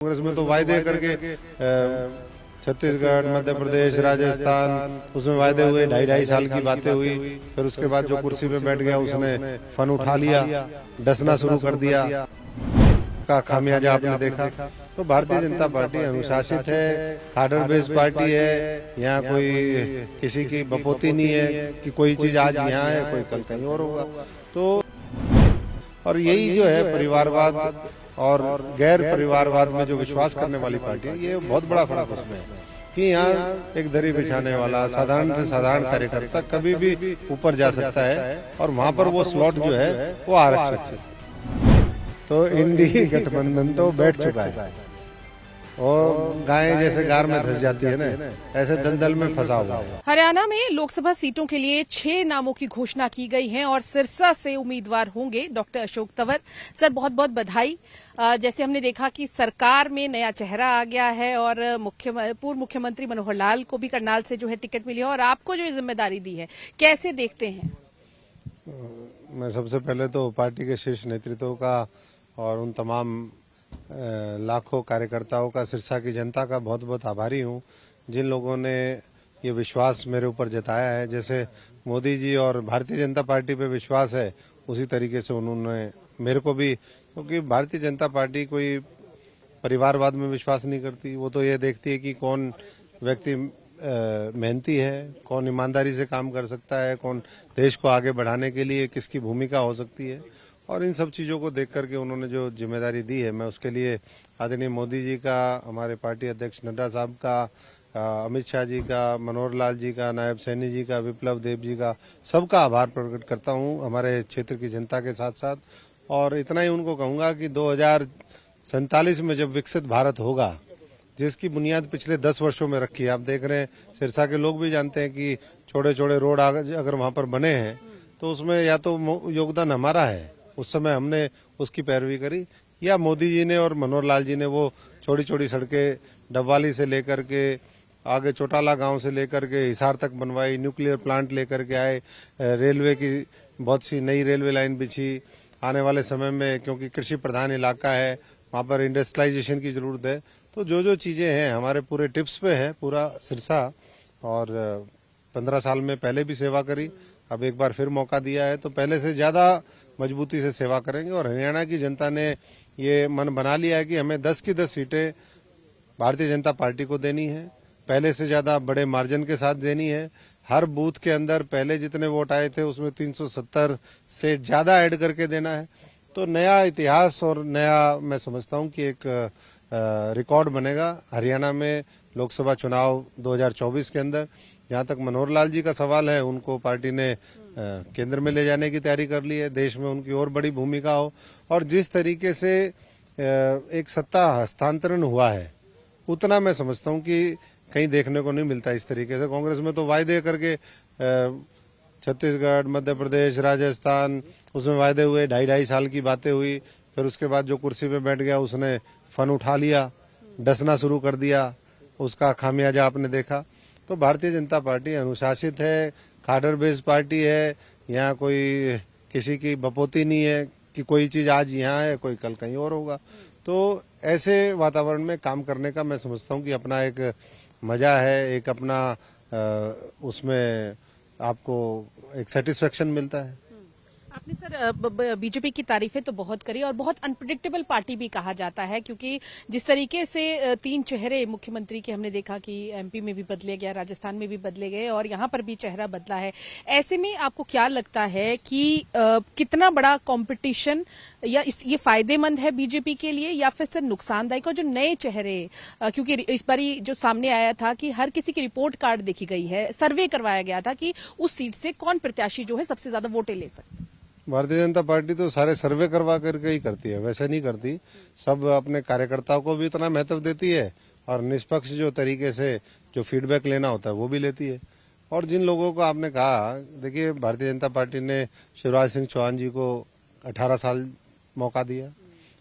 कांग्रेस में तो वायदे करके छत्तीसगढ़, मध्य प्रदेश, राजस्थान, उसमें वायदे हुए, 2.5 साल की बातें हुई। फिर उसके बाद जो कुर्सी पे बैठ गया उसने फन उठा लिया, डसना शुरू कर दिया। का खामियाजा आपने देखा। तो भारतीय जनता पार्टी अनुशासित है, कार्डर बेस्ड पार्टी है। यहाँ कोई किसी की बपोती नहीं है कि कोई चीज आज यहाँ है, कोई कल कहीं और होगा। तो और यही जो है परिवारवाद और गैर परिवारवाद में जो विश्वास करने वाली पार्टी है, ये बहुत बड़ा फर्क उसमें है कि यहाँ एक दरी बिछाने वाला साधारण से साधारण कार्यकर्ता कभी भी ऊपर जा सकता है और वहां पर वो स्लॉट जो है वो आरक्षित है। तो इंडी गठबंधन तो बैठ चुका है और गाय जैसे गार में धंस जाती है ना, ऐसे दलदल में फंसा हुआ है। हरियाणा में लोकसभा सीटों के लिए 6 नामों की घोषणा की गई है और सिरसा से उम्मीदवार होंगे डॉक्टर अशोक तंवर। सर बहुत बहुत बधाई। जैसे हमने देखा कि सरकार में नया चेहरा आ गया है और पूर्व मुख्यमंत्री मनोहर लाल को भी करनाल से जो है टिकट मिली है और आपको जो जिम्मेदारी दी है, कैसे देखते हैं? मैं सबसे पहले तो पार्टी के शीर्ष नेतृत्व का और उन तमाम लाखों कार्यकर्ताओं का, सिरसा की जनता का बहुत बहुत आभारी हूँ जिन लोगों ने ये विश्वास मेरे ऊपर जताया है। जैसे मोदी जी और भारतीय जनता पार्टी पे विश्वास है, उसी तरीके से उन्होंने मेरे को भी, क्योंकि भारतीय जनता पार्टी कोई परिवारवाद में विश्वास नहीं करती। वो तो ये देखती है कि कौन व्यक्ति मेहनती है, कौन ईमानदारी से काम कर सकता है, कौन देश को आगे बढ़ाने के लिए किसकी भूमिका हो सकती है। और इन सब चीजों को देख करके उन्होंने जो जिम्मेदारी दी है, मैं उसके लिए आदरणीय मोदी जी का, हमारे पार्टी अध्यक्ष नड्डा साहब का, अमित शाह जी का, मनोहर लाल जी का, नायब सैनी जी का, विप्लव देव जी का, सबका आभार प्रकट करता हूं हमारे क्षेत्र की जनता के साथ साथ। और इतना ही उनको कहूंगा कि 2047 में जब विकसित भारत होगा, जिसकी बुनियाद पिछले 10 वर्षों में रखी है, आप देख रहे हैं सिरसा के लोग भी जानते हैं कि छोटे छोटे रोड अगर वहां पर बने हैं तो उसमें या तो योगदान हमारा है, उस समय हमने उसकी पैरवी करी, या मोदी जी ने और मनोहर लाल जी ने वो छोटी छोटी सड़कें डबवाली से लेकर के आगे चौटाला गांव से लेकर के हिसार तक बनवाई, न्यूक्लियर प्लांट लेकर के आए, रेलवे की बहुत सी नई रेलवे लाइन बिछी। आने वाले समय में क्योंकि कृषि प्रधान इलाका है, वहां पर इंडस्ट्रियलाइजेशन की जरूरत है। तो जो जो चीजें हैं हमारे पूरे टिप्स पे है पूरा सिरसा। और 15 साल में पहले भी सेवा करी, अब एक बार फिर मौका दिया है तो पहले से ज्यादा मजबूती से सेवा करेंगे। और हरियाणा की जनता ने ये मन बना लिया है कि हमें 10 की 10 सीटें भारतीय जनता पार्टी को देनी है, पहले से ज्यादा बड़े मार्जिन के साथ देनी है। हर बूथ के अंदर पहले जितने वोट आए थे उसमें 370 से ज्यादा ऐड करके देना है। तो नया इतिहास और नया, मैं समझता हूं कि एक रिकॉर्ड बनेगा हरियाणा में लोकसभा चुनाव 2024 के अंदर। जहां तक मनोहर लाल जी का सवाल है, उनको पार्टी ने केंद्र में ले जाने की तैयारी कर ली है, देश में उनकी और बड़ी भूमिका हो। और जिस तरीके से एक सत्ता हस्तांतरण हुआ है, उतना मैं समझता हूं कि कहीं देखने को नहीं मिलता इस तरीके से। कांग्रेस में तो वायदे करके छत्तीसगढ़, मध्य प्रदेश, राजस्थान, उसमें वायदे हुए, 2.5 साल की बातें हुई। फिर उसके बाद जो कुर्सी पे बैठ गया उसने फन उठा लिया, डसना शुरू कर दिया, उसका खामियाजा आपने देखा। तो भारतीय जनता पार्टी अनुशासित है, कार्डर बेस्ड पार्टी है। यहाँ कोई किसी की बपोती नहीं है कि कोई चीज आज यहाँ है, कोई कल कहीं और होगा। तो ऐसे वातावरण में काम करने का मैं समझता हूँ कि अपना एक मजा है, एक अपना उसमें आपको एक सेटिस्फेक्शन मिलता है। आपने सर बीजेपी की तारीफें तो बहुत करी और बहुत अनप्रेडिक्टेबल पार्टी भी कहा जाता है, क्योंकि जिस तरीके से 3 चेहरे मुख्यमंत्री के हमने देखा कि एमपी में भी बदले गया, राजस्थान में भी बदले गए और यहाँ पर भी चेहरा बदला है। ऐसे में आपको क्या लगता है कि कितना बड़ा कंपटीशन, या ये फायदेमंद है बीजेपी के लिए या फिर सर नुकसानदायक? और जो नए चेहरे, क्योंकि इस बारी जो सामने आया था कि हर किसी की रिपोर्ट कार्ड देखी गई है, सर्वे करवाया गया था कि उस सीट से कौन प्रत्याशी जो है सबसे ज्यादा वोटें ले सकते। भारतीय जनता पार्टी तो सारे सर्वे करवा करके ही करती है, वैसे नहीं करती। सब अपने कार्यकर्ताओं को भी इतना महत्व देती है और निष्पक्ष जो तरीके से जो फीडबैक लेना होता है वो भी लेती है। और जिन लोगों को आपने कहा, देखिए भारतीय जनता पार्टी ने शिवराज सिंह चौहान जी को 18 साल मौका दिया,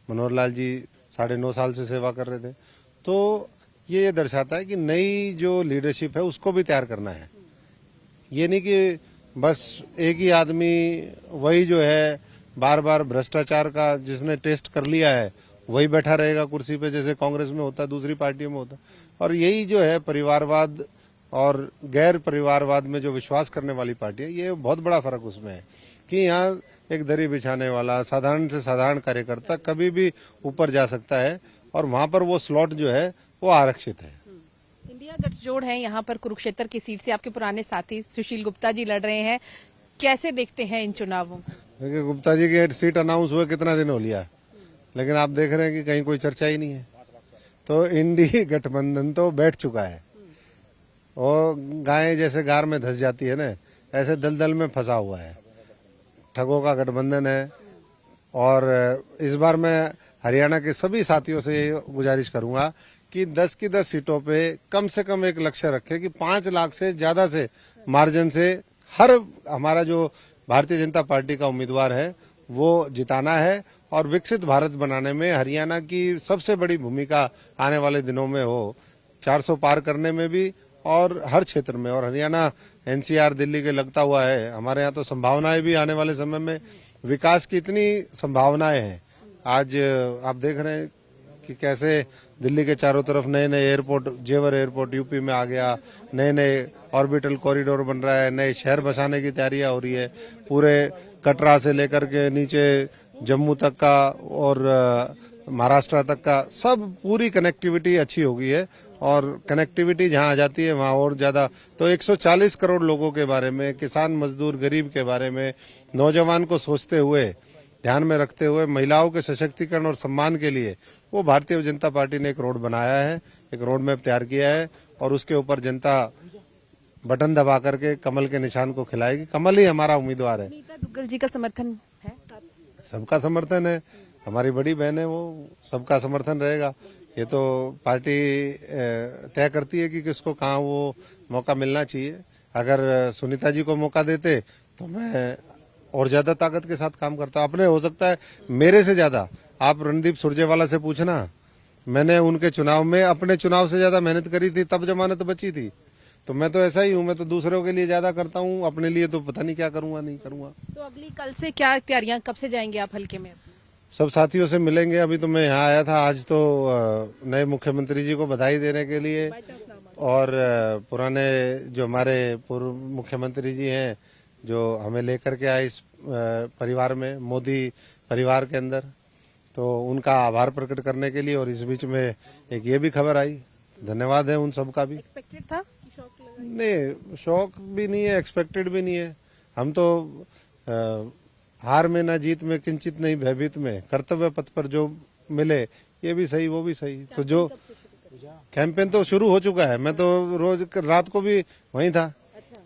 मनोहर लाल जी 9.5 साल से सेवा कर रहे थे। तो ये दर्शाता है कि नई जो लीडरशिप है उसको भी तैयार करना है। ये नहीं कि बस एक ही आदमी वही जो है बार बार भ्रष्टाचार का जिसने टेस्ट कर लिया है वही बैठा रहेगा कुर्सी पे, जैसे कांग्रेस में होता है, दूसरी पार्टियों में होता है। और यही जो है परिवारवाद और गैर परिवारवाद में जो विश्वास करने वाली पार्टी है, ये बहुत बड़ा फर्क उसमें है कि यहाँ एक दरी बिछाने वाला साधारण से साधारण कार्यकर्ता कभी भी ऊपर जा सकता है और वहां पर वो स्लॉट जो है वो आरक्षित है। इंडिया गठजोड़ है यहाँ पर कुरुक्षेत्र की सीट से, आपके पुराने साथी सुशील गुप्ता जी लड़ रहे हैं, कैसे देखते हैं इन चुनावों को? देखिए, गुप्ता जी की सीट अनाउंस हुए कितना दिन हो लिया, लेकिन आप देख रहे हैं कि कहीं कोई चर्चा ही नहीं है। तो इंडी गठबंधन तो बैठ चुका है और गाय जैसे गार में धंस जाती है ना, ऐसे दलदल में फंसा हुआ है। ठगों का गठबंधन है। और इस बार मैं हरियाणा के सभी साथियों से ये गुजारिश करूंगा कि 10 की 10 सीटों पे कम से कम एक लक्ष्य रखें कि 5 लाख से ज्यादा से मार्जिन से हर हमारा जो भारतीय जनता पार्टी का उम्मीदवार है वो जिताना है और विकसित भारत बनाने में हरियाणा की सबसे बड़ी भूमिका आने वाले दिनों में हो, 400 पार करने में भी और हर क्षेत्र में। और हरियाणा एनसीआर दिल्ली के लगता हुआ है, हमारे यहाँ तो संभावनाएं भी आने वाले समय में, विकास की इतनी संभावनाएं हैं। आज आप देख रहे हैं कि कैसे दिल्ली के चारों तरफ नए नए एयरपोर्ट, जेवर एयरपोर्ट यूपी में आ गया, नए नए ऑर्बिटल कॉरिडोर बन रहा है, नए शहर बसाने की तैयारियां हो रही है। पूरे कटरा से लेकर के नीचे जम्मू तक का और महाराष्ट्र तक का सब पूरी कनेक्टिविटी अच्छी हो गई है। और कनेक्टिविटी जहां आ जाती है वहां और ज्यादा। तो 140 करोड़ लोगों के बारे में, किसान मजदूर गरीब के बारे में, नौजवान को सोचते हुए, ध्यान में रखते हुए, महिलाओं के सशक्तिकरण और सम्मान के लिए वो भारतीय जनता पार्टी ने एक रोड बनाया है, एक रोड मैप तैयार किया है और उसके ऊपर जनता बटन दबा करके कमल के निशान को खिलाएगी। कमल ही हमारा उम्मीदवार है। नीता दुग्गल जी का समर्थन है? सबका समर्थन है, हमारी बड़ी बहन है, वो सबका समर्थन रहेगा। ये तो पार्टी तय करती है कि किसको कहाँ वो मौका मिलना चाहिए। अगर सुनीता जी को मौका देते तो मैं और ज्यादा ताकत के साथ काम करता। अपने हो सकता है मेरे से ज्यादा, आप रणदीप सुरजेवाला से पूछना, मैंने उनके चुनाव में अपने चुनाव से ज्यादा मेहनत करी थी, तब जमानत बची थी। तो मैं तो ऐसा ही हूँ, मैं तो दूसरों के लिए ज्यादा करता हूँ, अपने लिए तो पता नहीं क्या करूंगा नहीं करूंगा। तो अगली कल से क्या तैयारियां, कब से जाएंगे आप हल्के में? सब साथियों से मिलेंगे। अभी तो मैं यहाँ आया था, आज तो नए मुख्यमंत्री जी को बधाई देने के लिए, और पुराने जो हमारे पूर्व मुख्यमंत्री जी हैं जो हमें लेकर के आए इस परिवार में, मोदी परिवार के अंदर, तो उनका आभार प्रकट करने के लिए। और इस बीच में एक ये भी खबर आई, धन्यवाद है उन सबका भी। एक्सपेक्टेड था कि शौक लगा? नहीं, शौक भी नहीं है, एक्सपेक्टेड भी नहीं है। हम तो हार में ना जीत में, किंचित नहीं भयभीत में, कर्तव्य पथ पर जो मिले, ये भी सही वो भी सही। तो जो कैंपेन तो शुरू हो चुका है, मैं तो रोज रात को भी वहीं था।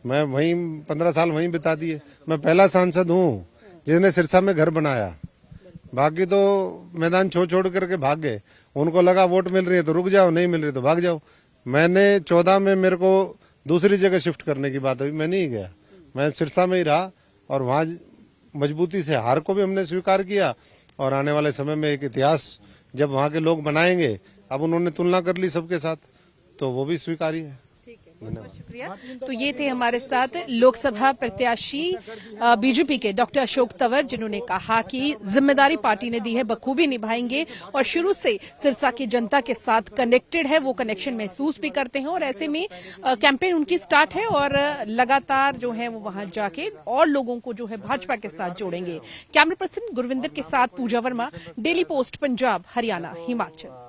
मैं वहीं 15 साल वहीं बिता दिए। मैं पहला सांसद हूँ जिसने सिरसा में घर बनाया, बाकी तो मैदान छोड़ करके भाग गए। उनको लगा वोट मिल रही है तो रुक जाओ, नहीं मिल रही तो भाग जाओ। मैंने 14 में मेरे को दूसरी जगह शिफ्ट करने की बात हुई, मैं नहीं गया, मैं सिरसा में ही रहा और वहां मजबूती से हार को भी हमने स्वीकार किया। और आने वाले समय में एक इतिहास जब वहां के लोग बनाएंगे, अब उन्होंने तुलना कर ली सबके साथ, तो वो भी स्वीकार्य है। बहुत शुक्रिया। तो ये थे हमारे साथ लोकसभा प्रत्याशी बीजेपी के डॉक्टर अशोक तंवर, जिन्होंने कहा कि जिम्मेदारी पार्टी ने दी है, बखूबी निभाएंगे और शुरू से सिरसा की जनता के साथ कनेक्टेड है, वो कनेक्शन महसूस भी करते हैं। और ऐसे में कैंपेन उनकी स्टार्ट है और लगातार जो है वो वहां जाके और लोगों को जो है भाजपा के साथ जोड़ेंगे। कैमरा पर्सन गुरविंदर के साथ पूजा वर्मा, डेली पोस्ट पंजाब, हरियाणा, हिमाचल।